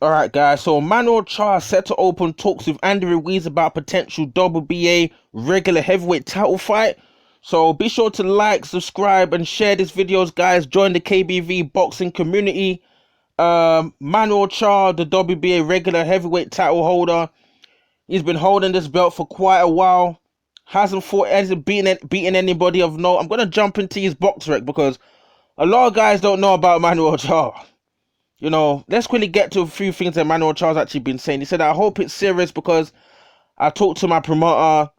All right, guys. So Manuel Charr set to open talks with Andy Ruiz about potential WBA regular heavyweight title fight. So be sure to like, subscribe, and share these videos, guys. Join the KBV boxing community. Manuel Charr, the WBA regular heavyweight title holder, he's been holding this belt for quite a while. Hasn't beaten anybody of note. I'm gonna jump into his box rec because a lot of guys don't know about Manuel Charr. Let's quickly get to a few things that Manuel Charr's actually been saying. He said, I hope it's serious because I talked to my promoter,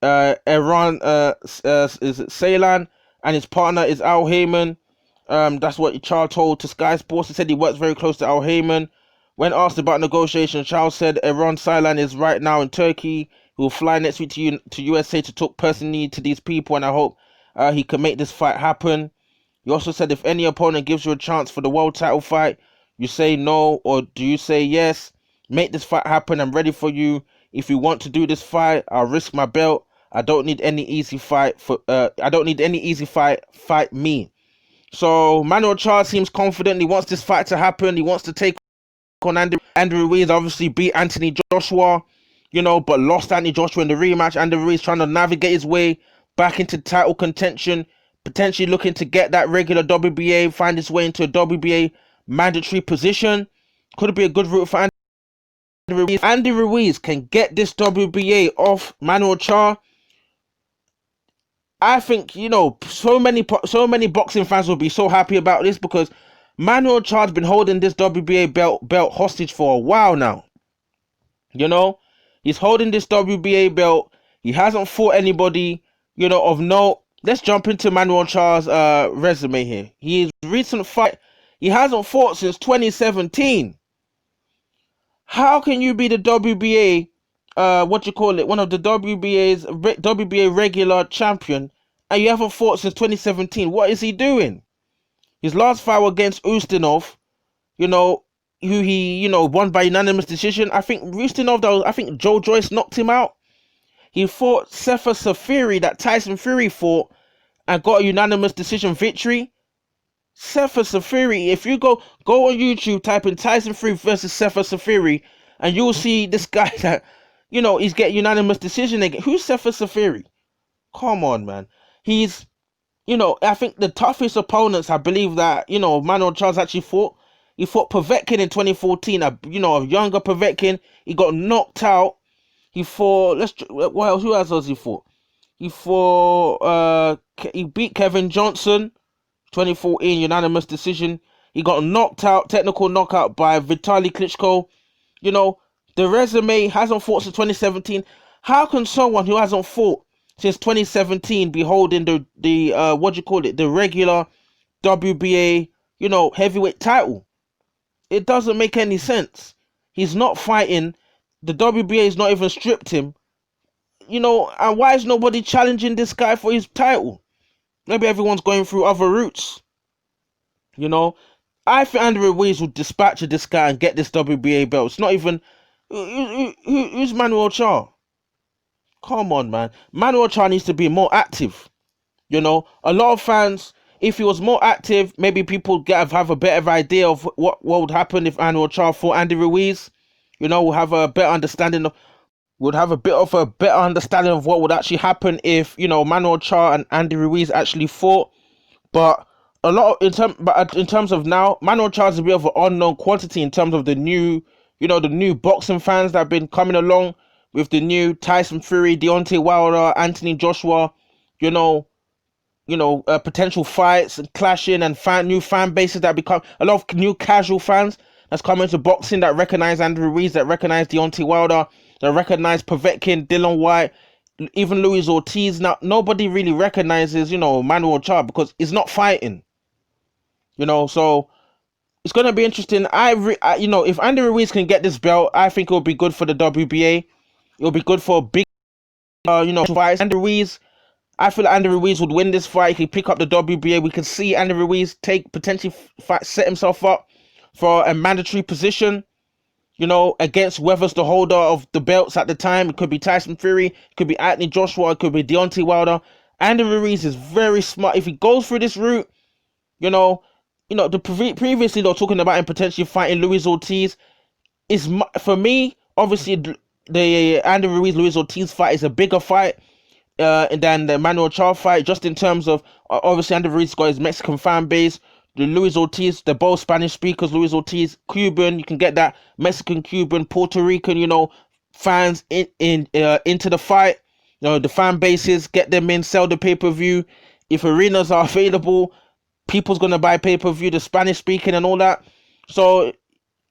Iran, is it Ceylan, and his partner is Al Heyman. That's what Charr told to Sky Sports. He said he works very close to Al Heyman. When asked about negotiations, Charr said Iran Ceylan is right now in Turkey. He will fly next week to USA to talk personally to these people, and I hope he can make this fight happen. He also said if any opponent gives you a chance for the world title fight, you say no, or do you say yes? Make this fight happen. I'm ready for you. If you want to do this fight, I'll risk my belt. I don't need any easy fight. Fight me. So Manuel Charr seems confident. He wants this fight to happen. He wants to take on Andy Ruiz. Obviously beat Anthony Joshua, but lost Anthony Joshua in the rematch. Andy Ruiz trying to navigate his way back into title contention, potentially looking to get that regular WBA, find his way into a WBA mandatory position. Could be a good route for Andy Ruiz. Andy Ruiz can get this WBA off Manuel Charr. I think so many boxing fans will be so happy about this because Manuel Charr's been holding this WBA belt hostage for a while now. He's holding this WBA belt. He hasn't fought anybody of note. Let's jump into Manuel Charr's resume here. His recent fight, he hasn't fought since 2017. How can you be the WBA, one of the WBA regular champion, and you haven't fought since 2017? What is he doing? His last fight was against Ustinov, who he, won by unanimous decision. I think Joe Joyce knocked him out. He fought Sefer Safiri, that Tyson Fury fought, and got a unanimous decision victory. Sefer Safiri, if you go on YouTube, type in Tyson Fury versus Sefer Safiri, and you'll see this guy that, he's getting unanimous decision again. Who's Sefer Safiri? Come on, man. He's, I think the toughest opponents, I believe that, Manuel Charr's actually fought. He fought Povetkin in 2014, a younger Povetkin. He got knocked out. He fought, who else has he fought? He beat Kevin Johnson, 2014, unanimous decision. He got knocked out, technical knockout by Vitaly Klitschko. The resume, hasn't fought since 2017. How can someone who hasn't fought since 2017 be holding the regular WBA, heavyweight title? It doesn't make any sense. He's not fighting. The WBA has not even stripped him. And why is nobody challenging this guy for his title? Maybe everyone's going through other routes. I think Andy Ruiz will dispatch this guy and get this WBA belt. It's not even... Who's Manuel Charr? Come on, man. Manuel Charr needs to be more active. A lot of fans, if he was more active, maybe people have a better idea of what would happen if Manuel Charr fought Andy Ruiz. We'll have a better understanding of... Would have a bit of a better understanding of what would actually happen if Manuel Charr and Andy Ruiz actually fought. But in terms of now, Manuel Charr is a bit of an unknown quantity in terms of the new boxing fans that have been coming along with the new Tyson Fury, Deontay Wilder, Anthony Joshua, potential fights and clashing and new fan bases that become a lot of new casual fans that's coming to boxing that recognize Andy Ruiz, that recognize Deontay Wilder, that recognize Povetkin, Dylan White, even Luis Ortiz. Now, nobody really recognizes, Manuel Charr because he's not fighting. So it's going to be interesting. If Andy Ruiz can get this belt, I think it will be good for the WBA. It'll be good for a big, fights. Andy Ruiz, I feel like Andy Ruiz would win this fight. He could pick up the WBA. We could see Andy Ruiz set himself up for a mandatory position, against whoever's the holder of the belts at the time. It could be Tyson Fury, it could be Anthony Joshua, it could be Deontay Wilder. Andy Ruiz is very smart. If he goes through this route, previously they were talking about him potentially fighting Luis Ortiz. for me, obviously the Andy Ruiz Luis Ortiz fight is a bigger fight than the Manuel Charr fight, just in terms of obviously Andy Ruiz got his Mexican fan base. The Luis Ortiz, they're both Spanish speakers. Luis Ortiz, Cuban, you can get that Mexican, Cuban, Puerto Rican, fans into the fight. The fan bases, get them in, sell the pay-per-view. If arenas are available, people's gonna buy pay-per-view, the Spanish speaking and all that. So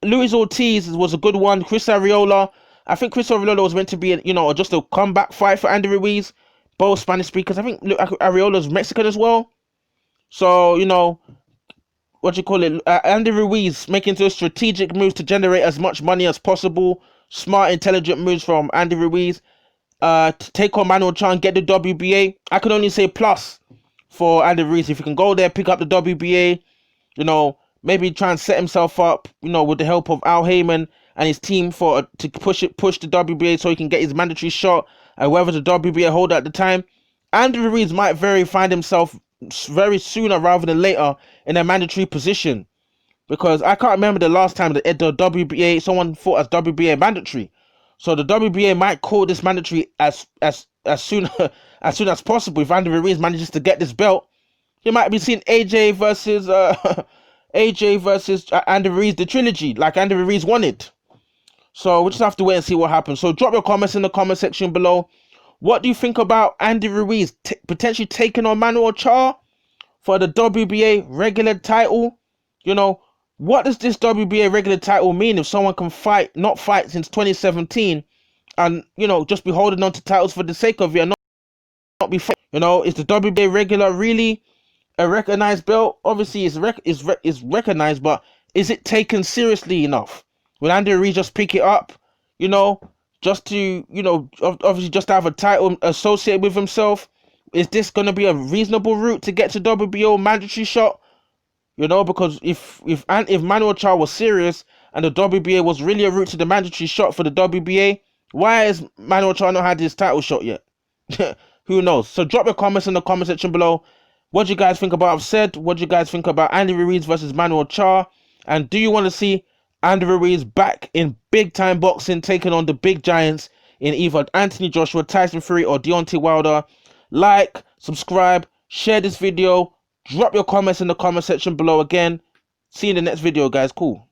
Luis Ortiz was a good one. Chris Arreola, I think Chris Arreola was meant to be, just a comeback fight for Andy Ruiz. Both Spanish speakers. I think Arreola's Mexican as well. So, what you call it? Andy Ruiz making those strategic moves to generate as much money as possible. Smart, intelligent moves from Andy Ruiz. To take on Manuel Charr and get the WBA. I can only say plus for Andy Ruiz. If he can go there, pick up the WBA, maybe try and set himself up, with the help of Al Heyman and his team to push the WBA so he can get his mandatory shot and whether the WBA holder at the time. Andy Ruiz might find himself very sooner rather than later in a mandatory position, because I can't remember the last time that the WBA someone fought as WBA mandatory. So the WBA might call this mandatory as soon as possible. If Andy Ruiz manages to get this belt, you might be seeing AJ versus Andy Ruiz, the trilogy, like Andy Ruiz wanted. So we'll just have to wait and see what happens. So drop your comments in the comment section below. What do you think about Andy Ruiz potentially taking on Manuel Charr for the WBA regular title? What does this WBA regular title mean if someone can not fight since 2017 and, just be holding on to titles for the sake of it and not be fighting? Is the WBA regular really a recognized belt? Obviously it's recognized, but is it taken seriously enough? Will Andy Ruiz just pick it up, just to, obviously just to have a title associated with himself? Is this going to be a reasonable route to get to WBO mandatory shot? Because if Manuel Charr was serious and the WBA was really a route to the mandatory shot for the WBA, why has Manuel Charr not had his title shot yet? Who knows? So drop your comments in the comment section below. What do you guys think about what I've said? What do you guys think about Andy Ruiz versus Manuel Charr? And do you want to see Andy Ruiz back in big time boxing, taking on the big giants in either Anthony Joshua, Tyson Fury, or Deontay Wilder? Like, subscribe, share this video. Drop your comments in the comment section below again. See you in the next video, guys. Cool.